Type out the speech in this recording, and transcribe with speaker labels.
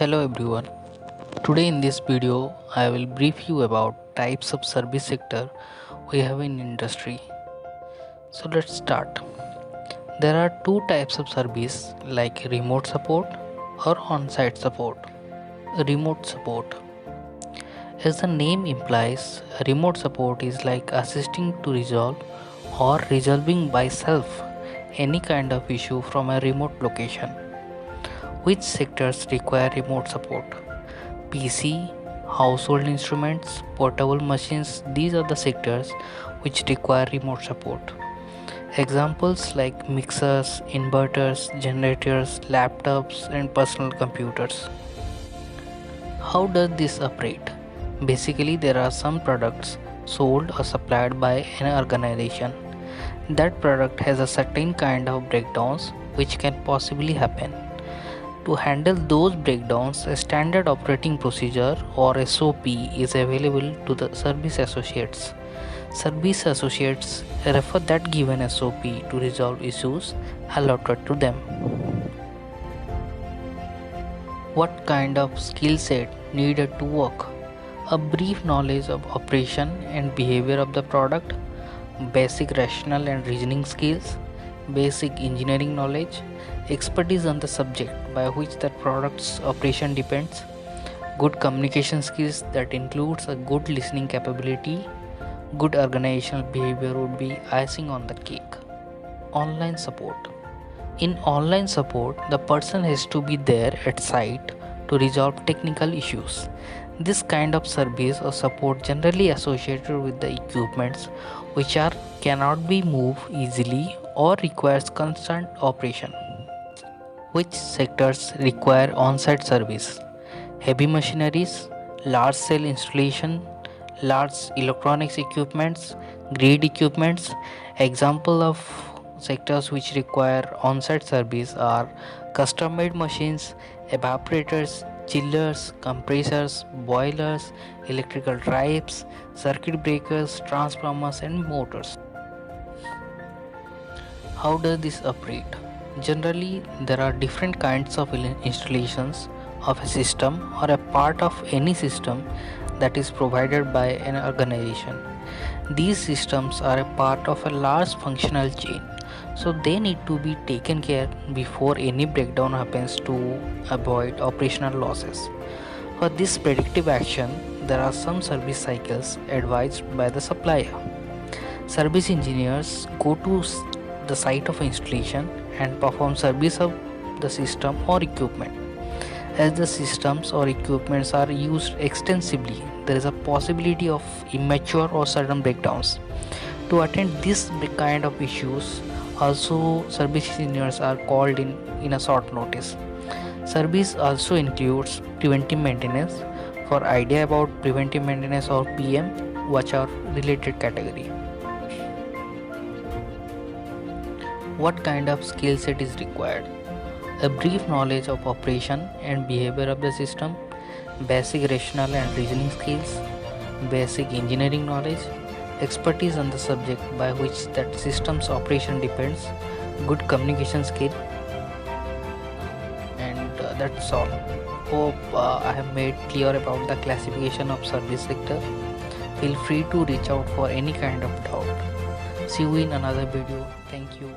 Speaker 1: Hello everyone. Today in this video I will brief you about types of service sector we have in industry. So let's start. There are two types of service like remote support or on-site support. Remote support. As the name implies, remote support is like assisting to resolve or resolving by self any kind of issue from a remote location. Which sectors require remote support? PC, household instruments, portable machines, these are the sectors which require remote support. Examples like mixers, inverters, generators, laptops, and personal computers. How does this operate? Basically, there are some products sold or supplied by an organization. That product has a certain kind of breakdowns which can possibly happen. To handle those breakdowns, a standard operating procedure or SOP is available to the service associates. Service associates refer that given SOP to resolve issues allotted to them. What kind of skill set needed to work? A brief knowledge of operation and behavior of the product, basic rational and reasoning skills, basic engineering knowledge, expertise on the subject by which that product's operation depends, good communication skills that includes a good listening capability, good organizational behavior would be icing on the cake. Online support. In online support, the person has to be there at site to resolve technical issues. This kind of service or support generally associated with the equipments which cannot be moved easily or requires constant operation. Which sectors require on-site service? Heavy machineries, large scale installation, large electronics equipments, grid equipments. Example of sectors which require on-site service are custom-made machines, evaporators, chillers, compressors, boilers, electrical drives, circuit breakers, transformers and motors. How does this operate? Generally, there are different kinds of installations of a system or a part of any system that is provided by an organization. These systems are a part of a large functional chain, so they need to be taken care before any breakdown happens to avoid operational losses. For this predictive action, there are some service cycles advised by the supplier. Service engineers go to the site of installation and perform service of the system or equipment. As the systems or equipments are used extensively, there is a possibility of immature or sudden breakdowns. To attend this kind of issues, also service engineers are called in a short notice. Service also includes preventive maintenance. For idea about preventive maintenance or PM, watch our related category. What kind of skill set is required? A brief knowledge of operation and behavior of the system, basic rational and reasoning skills, basic engineering knowledge, expertise on the subject by which that system's operation depends, good communication skill, and that's all. Hope I have made clear about the classification of service sector. Feel free to reach out for any kind of doubt. See you in another video. Thank you.